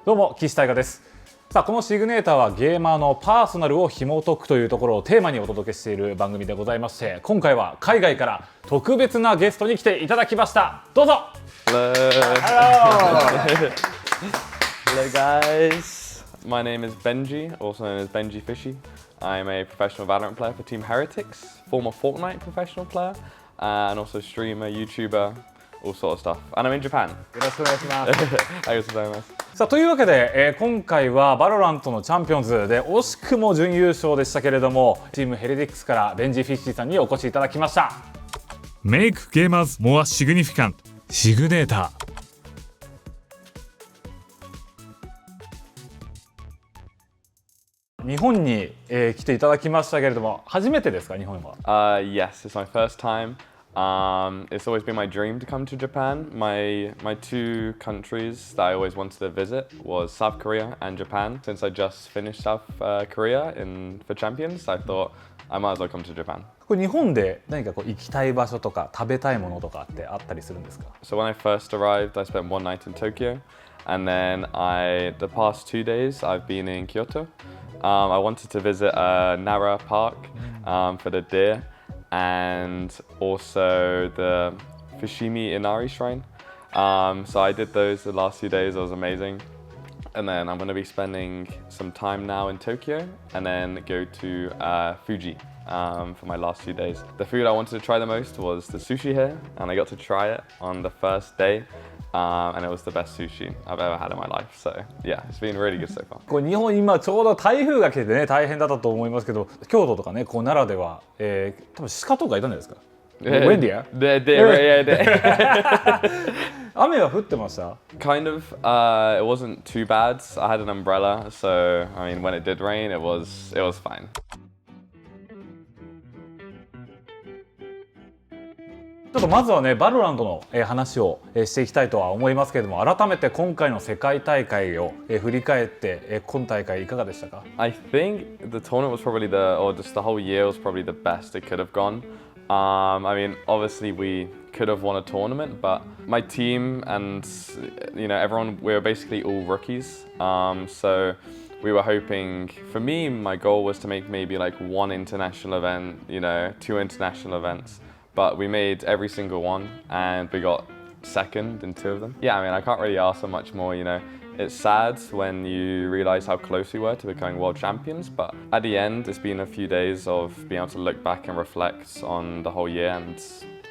どうも岸大河です。さあこのシグネーターはゲーマーのパーソナルを紐解くというところをテーマにお届けしている番組でございまして、今回は海外から特別なゲストに来ていただきました。どうぞ。 Hello. Hello guys. My name is Benji, also known as benjyfishy. I'm a professional VALORANT player for Team Heretics, former Fortnite professional player, and also streamer, YouTuber, all sort of stuff. And I'm in Japan. よろしくお願いします。ありがとうございます。さあというわけで、今回はVALORANTのチャンピオンズで惜しくも準優勝でしたけれども、チームヘレティックスからbenjyfishyさんにお越しいただきました。Make gamers more significant シグネーター。日本に、来ていただきましたけれども、初めてですか、日本は。Yes, it's my first time. It's always been my dream to come to Japan. My two countries that I always wanted to visit was South Korea and Japan. Since I just finished South Korea for Champions, I thought I might as well come to Japan. これ日本で何かこう行きたい場所とか食べたいものとかってあったりするんですか？ So when I first arrived, I spent one night in Tokyo, and then the past 2 days I've been in Kyoto. I wanted to visit Nara Park for the deer, and also the Fushimi Inari Shrine. So I did those the last few days. It was amazing. And then I'm going to be spending some time now in Tokyo, and then go to Fuji for my last few days. The food I wanted to try the most was the sushi here, and I got to try it on the first day. And it was the best sushi I've ever had in my life. So yeah, it's been really good so far. これ日本今ちょうど台風が来ててね大変だったと思いますけど、京都とかねこう奈良では、多分鹿とかいたんじゃないですか。Windia? Yeah. 雨は降ってました？ Kind of. It wasn't too bad. I had an umbrella, so I mean, when it did rain, it was fine. ちょっとまずはね、VALORANTの話をしていきたいとは思いますけれども、改めて今回の世界大会を振り返って今大会いかがでしたか？ I think the tournament was probably or just the whole year was probably the best it could have gone. I mean, obviously we could have won a tournament, but my team and everyone, we were basically all rookies. So we were hoping, for me, my goal was to make maybe like one international event, 2 international events. But we made every single one, and we got second in 2 of them. Yeah, I mean, I can't really ask for much more, It's sad when you realize how close we were to becoming world champions, but at the end, it's been a few days of being able to look back and reflect on the whole year, and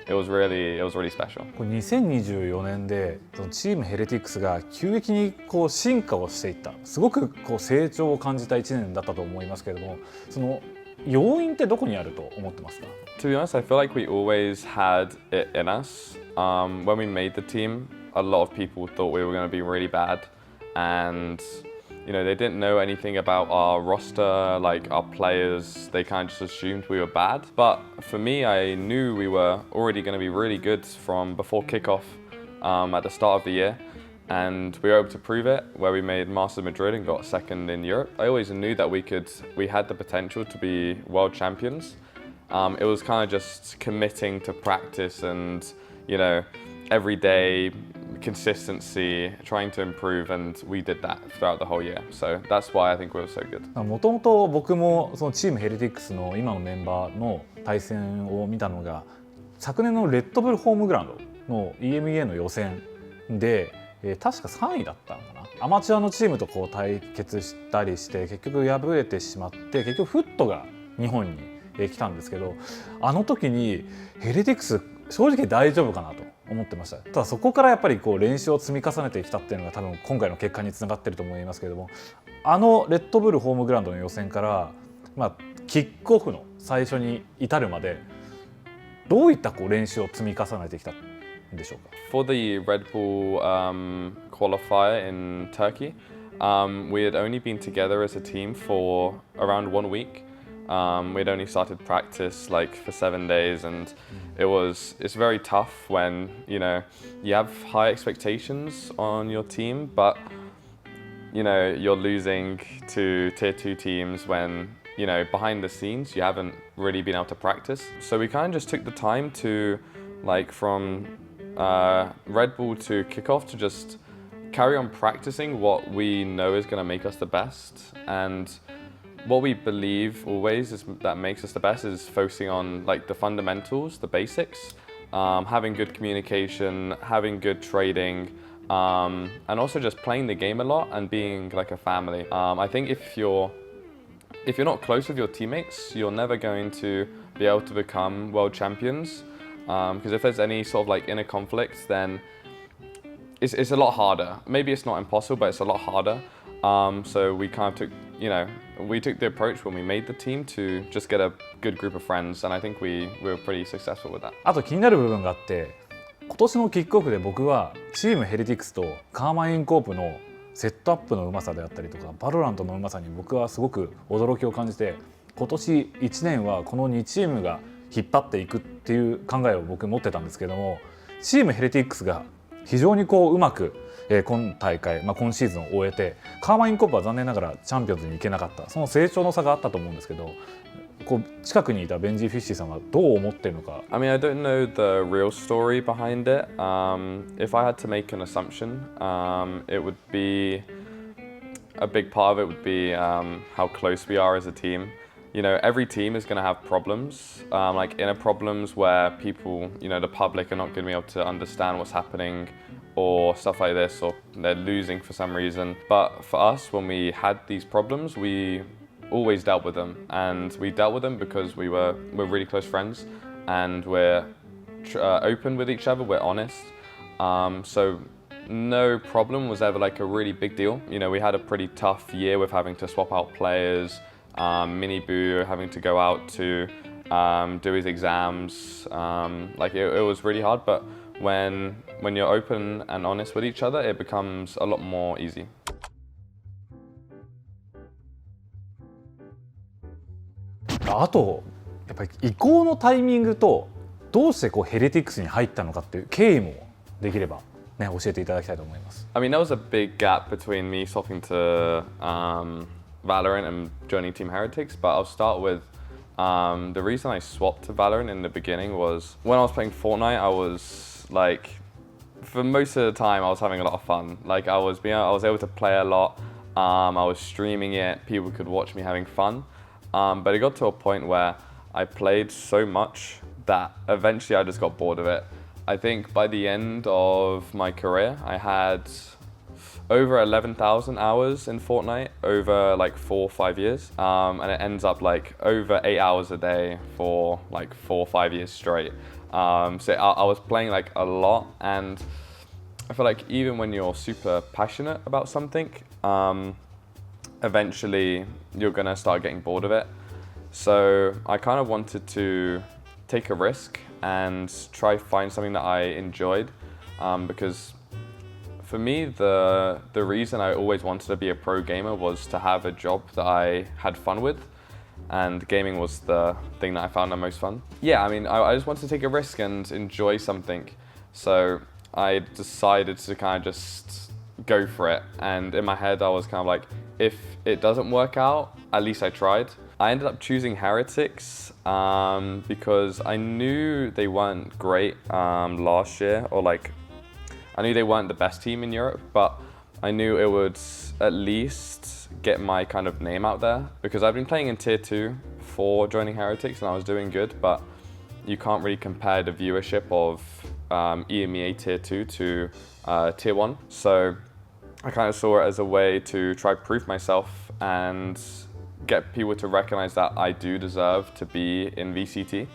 it was really special. 2024年でチームヘレティックスが急激にこう進化をしていった、すごくこう成長を感じた1年だったと思いますけれども、その要因ってどこにあると思ってますか？ To be honest, I feel like we always had it in us. When we made the team, a lot of people thought we were going to be really bad, and they didn't know anything about our roster, like our players. They kind of just assumed we were bad. But for me, I knew we were already going to be really good from before kickoff at the start of the year. And we were able to prove it where we made Masters Madrid and got second in Europe. I always knew that we had the potential to be world champions. It was kind of just committing to practice and, everyday consistency, trying to improve, and we did that throughout the whole year. So that's why I think we were so good. もともと僕もそのチームヘレティックスの今のメンバーの対戦を見たのが昨年のレッドブルホームグラウンドの EMEA の予選で、確か3位だったのかな。アマチュアのチームとこう対決したりして結局敗れてしまって、結局フットが日本に来たんですけど、あの時にヘレティックス正直大丈夫かなと思ってました。ただそこからやっぱりこう練習を積み重ねてきたっていうのが多分今回の結果につながってると思いますけれども、あのレッドブルホームグラウンドの予選から、キックオフの最初に至るまでどういったこう練習を積み重ねてきたんでしょうか？ For the Red Bull qualifier in Turkey, we had only been together as a team for around 1 week. We'd only started practice like for 7 days, and it's very tough when you have high expectations on your team, but you're losing to tier 2 teams when behind the scenes you haven't really been able to practice. So we kind of just took the time to from Red Bull to kickoff to just carry on practicing what we know is going to make us the best, and what we believe always is that makes us the best is focusing on like the fundamentals, the basics, having good communication, having good trading, and also just playing the game a lot and being like a family. I think if you're not close with your teammates, you're never going to be able to become world champions. Because if there's any sort of like inner conflicts, then it's a lot harder. Maybe it's not impossible, but it's a lot harder. So we kind of took, we took the approach when we made the team to just get a good group of friends, and I think we were pretty successful with that. あと気になる部分があって、今年のキックオフで僕はチームヘリティクスとカーマインコープのセットアップのうまさであったりとか、バロラントのうまさに僕はすごく驚きを感じて、今年1年はこの2チームが引っ張っていくっていう考えを僕持ってたんですけども、チームヘリティクスが非常にうまく今大会、今シーズンを終えて、カーマインコープは残念ながらチャンピオンズに行けなかった。その成長の差があったと思うんですけど、近くにいたベンジー・フィッシーさんはどう思ってるのか。I mean, I don't know the real story behind it. If I had to make an assumption, it would be a big part of it would be how close we are as a team. Every team is going to have problems, like inner problems where people, the public are not going to be able to understand what's happening or stuff like this, or they're losing for some reason. But for us, when we had these problems, we always dealt with them, and we dealt with them because we're really close friends, and we're open with each other, we're honest. So no problem was ever like a really big deal. We had a pretty tough year with having to swap out players. Mini Boo having to go out to do his exams. It was really hard, but when you're open and honest with each other, it becomes a lot more easy. あとやっぱり移行のタイミングとどうしてヘレティクスに入ったのかっていう経緯もできればね教えていただきたいと思います。I mean, there was a big gap between me swapping to Valorant and joining Team Heretics, but I'll start with the reason I swapped to Valorant in the beginning was when I was playing Fortnite, I was like, for most of the time I was having a lot of fun. Like I was able to play a lot, I was streaming it, people could watch me having fun, but it got to a point where I played so much that eventually I just got bored of it. I think by the end of my career, I had over 11,000 hours in Fortnite over like 4 or 5 years, and it ends up like over 8 hours a day for like 4 or 5 years straight. So I was playing like a lot, and I feel like even when you're super passionate about something, eventually you're gonna start getting bored of it. So I kind of wanted to take a risk and try find something that I enjoyed, because for me, the reason I always wanted to be a pro gamer was to have a job that I had fun with, and gaming was the thing that I found the most fun. Yeah, I mean, I just wanted to take a risk and enjoy something, so I decided to kind of just go for it. And in my head, I was kind of like, if it doesn't work out, at least I tried. I ended up choosing Heretics because I knew they weren't great last year, or like, I knew they weren't the best team in Europe, but I knew it would at least get my kind of name out there, because I've been playing in Tier 2 before joining Heretics and I was doing good, but you can't really compare the viewership of EMEA Tier 2 to Tier 1. So I kind of saw it as a way to try prove myself and get people to recognize that I do deserve to be in VCT.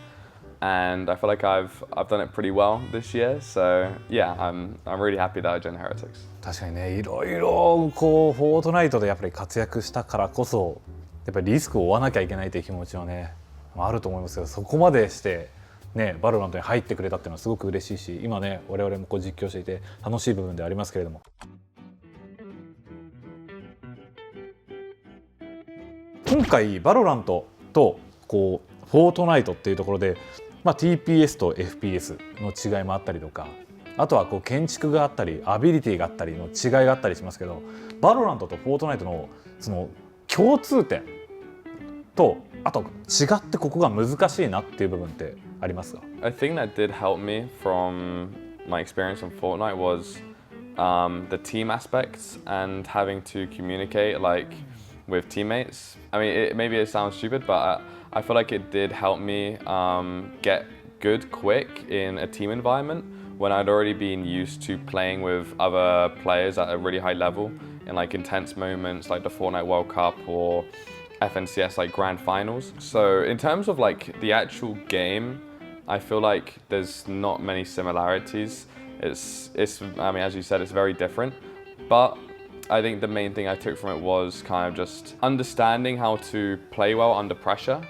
And I feel like I've done it pretty well this year, so yeah, I'm really happy that I joined Heretics. 確かにね、いろいろフォートナイトでやっぱり活躍したからこそ、やっぱりリスクを負わなきゃいけないという気持ちはね、あると思いますけど、そこまでしてね、バロラントに入ってくれたっていうのはすごく嬉しいし、今ね、我々も実況していて楽しい部分でありますけれども。今回バロラントとフォートナイトっていうところで、TPS と FPS の違いもあったりとか、あとは建築があったりアビリティがあったりの違いがあったりしますけど、バロラントとフォートナイトのその共通点と、あと違ってここが難しいなっていう部分ってありますか？ I think that did help me from my experience on Fortnite was the team aspects and having to communicate like with teammates. I mean, maybe it sounds stupid, but I feel like it did help me get good quick in a team environment when I'd already been used to playing with other players at a really high level in like intense moments like the Fortnite World Cup or FNCS like Grand Finals. So in terms of like the actual game, I feel like there's not many similarities. It's I mean, as you said, it's very different, but I think the main thing I took from it was kind of just understanding how to play well under pressure.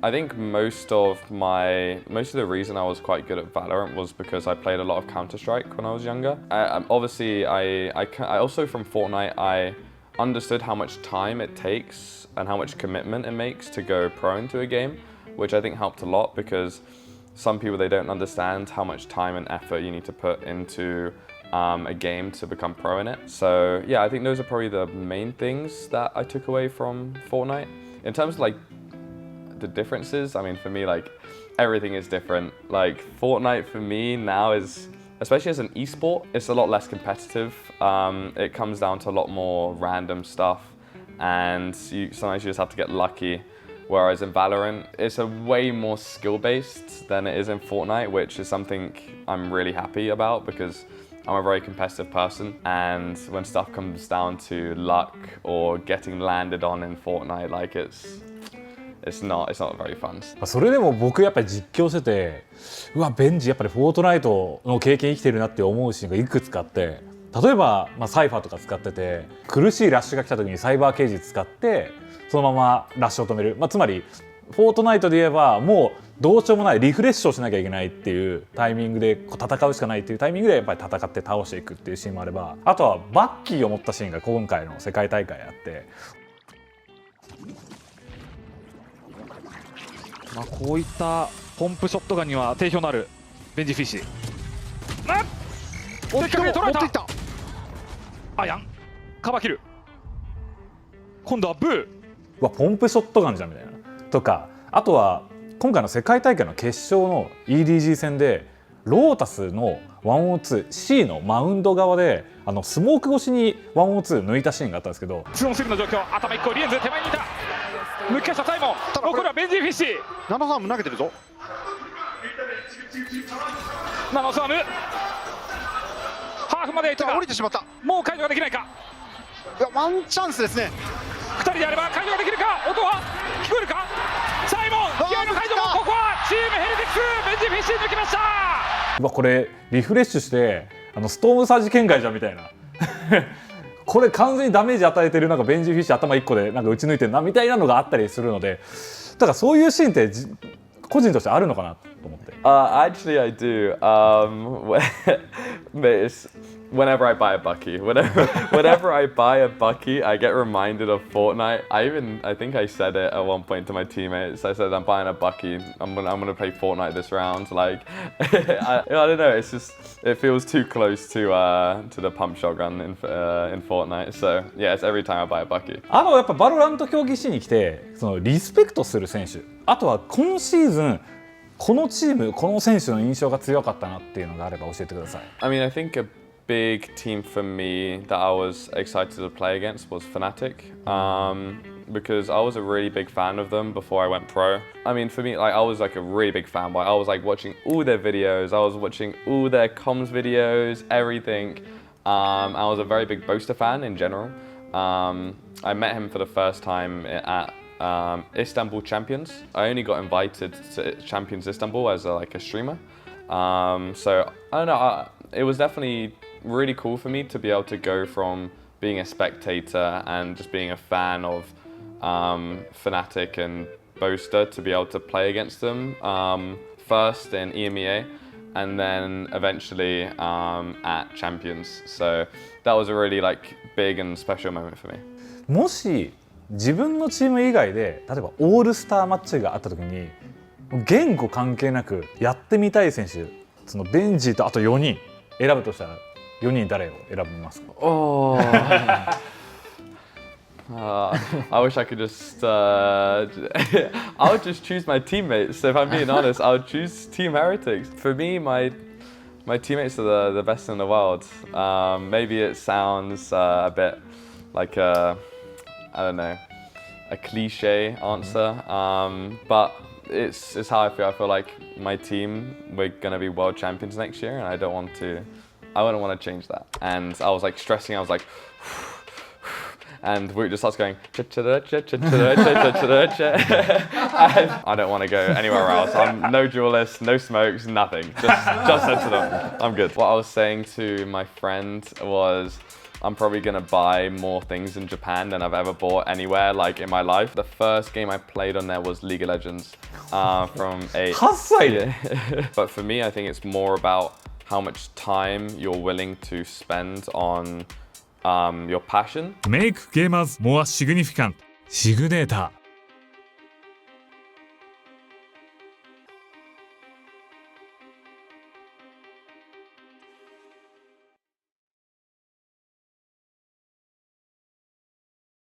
I think most of the reason I was quite good at VALORANT was because I played a lot of Counter-Strike when I was younger. Obviously, I also from Fortnite, I understood how much time it takes and how much commitment it makes to go pro into a game, which I think helped a lot because some people, they don't understand how much time and effort you need to put into a game to become pro in it. So yeah, I think those are probably the main things that I took away from Fortnite. In terms of like the differences, I mean, for me, like everything is different. Like Fortnite for me now is, especially as an esport, it's a lot less competitive. It comes down to a lot more random stuff, and sometimes you just have to get lucky. Whereas in VALORANT, it's a way more skill-based than it is in Fortnite, which is something I'm really happy about because I'm a very competitive person, and when stuff comes down to luck or getting landed on in Fortnite, like it's not very fun. それでも僕やっぱり実況してて、うわベンジやっぱりフォートナイトの経験生きてるなって思うシーンがいくつかあって、例えばサイファーとか使ってて苦しいラッシュが来た時にサイバーケージ使ってそのままラッシュを止める、つまりフォートナイトで言えばもうどうしようもないリフレッシュをしなきゃいけないっていうタイミングで戦うしかないっていうタイミングでやっぱり戦って倒していくっていうシーンもあれば、あとはバッキーを持ったシーンが今回の世界大会あって、こういったポンプショットガンには定評のあるbenjyfishy。せっかくで捉えた。アヤンカバーキル。今度はブー。ポンプショットガンじゃんみたいなとか、あとは今回の世界大会の決勝の EDG 戦でロータスの 102C のマウンド側でスモーク越しに102抜いたシーンがあったんですけど、2-on-3の状況、頭1個リエンズ手前にいた、抜き返したサイモン、残るはbenjyfishy。ナノサーム投げてるぞ。ナノサームハーフまで行ったが降りてしまった。もう解除ができないか。いやワンチャンスですね。2人であれば解除ができるか。音は聞こえるか。サイモン気合の解除も、ここはチームヘルティクスbenjyfishy抜きました。これリフレッシュしてストームサージ圏外じゃんみたいなこれ完全にダメージ与えてるbenjyfishy頭1個で打ち抜いてるなみたいなのがあったりするので、だからそういうシーンって個人としてあるのかなと思って。Actually, I do. Whenever I buy a Bucky, whenever I buy a Bucky, I get reminded of Fortnite. I think I said it at one point to my teammates. I said, I'm buying a Bucky. I'm gonna play Fortnite this round. Like, I don't know. It's just it feels too close to the pump shotgun in Fortnite. So yeah, it's every time I buy a Bucky. やっぱバロラント競技シーンに来てリスペクトする選手、あとは今シーズンこのチームこの選手の印象が強かったなっていうのがあれば教えてください。I mean, I think a big team for me that I was excited to play against was Fnatic, because I was a really big fan of them before I went pro. I mean, for me, like I was like a really big fan, but I was like watching all their videos, I was watching all their comms videos, everything. I was a very big Boaster fan in general. I met him for the first time at Istanbul Champions. I only got invited to Champions Istanbul as a streamer. So I don't know, it was definitely really cool for me to be able to go from being a spectator and just being a fan of Fnatic and Boaster to be able to play against them, first in EMEA and then eventually at Champions. So that was a really big and special moment for me. もし自分のチーム以外で例えばオールスターマッチがあった時に言語関係なくやってみたい選手、そのベンジとあと4人選ぶとしたら4人誰を選びますか？ Oh. I wish I could just I would just choose my teammates. So if I'm being honest, I would choose Team Heretics. For me, my My teammates are the best in the world. Maybe it sounds a bit like I don't know, a cliche answer, but it's how I feel. I feel like my team, we're gonna be world champions next year, and I wouldn't want to change that. And I was like stressing. I was like. And we just starts going and I don't want to go anywhere else. I'm no duelist, no smokes, nothing. Just said to them, I'm good. What I was saying to my friend was I'm probably gonna buy more things in Japan than I've ever bought anywhere like in my life. The first game I played on there was League of Legends from a 8歳 But for me, I think it's more about how much time you're willing to spend on your passion. Make gamers more significant. シグネーター